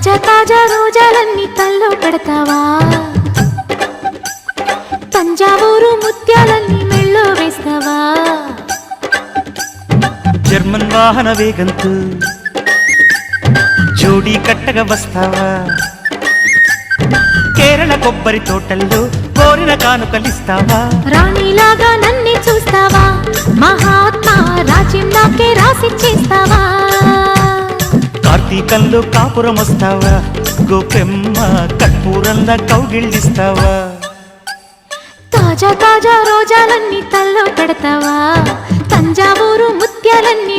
తాజా తాజా రోజాలన్నీ తల్లో పెడతావా తంజావూరు ముత్యాలన్నీ మెళ్ళో వేస్తావా జర్మన్ వాహన వేగంతో జోడీ కట్టగా వస్తావా కేరళ కొబ్బరి తోటల్లో కోరిన కానుకలిస్తావా రాణిలాగా నన్నే చూస్తావా మహాత్మా రాజ్యం నాకే రాసిచ్చేస్తావా కార్తీకంలో కాపురం వస్తావా గోపెమ్మ కర్పూరంలా కౌగిళ్ళిస్తావా తాజా తాజా రోజాలన్నీ తల్లో పెడతావా తంజావూరు ముత్యాలన్నీ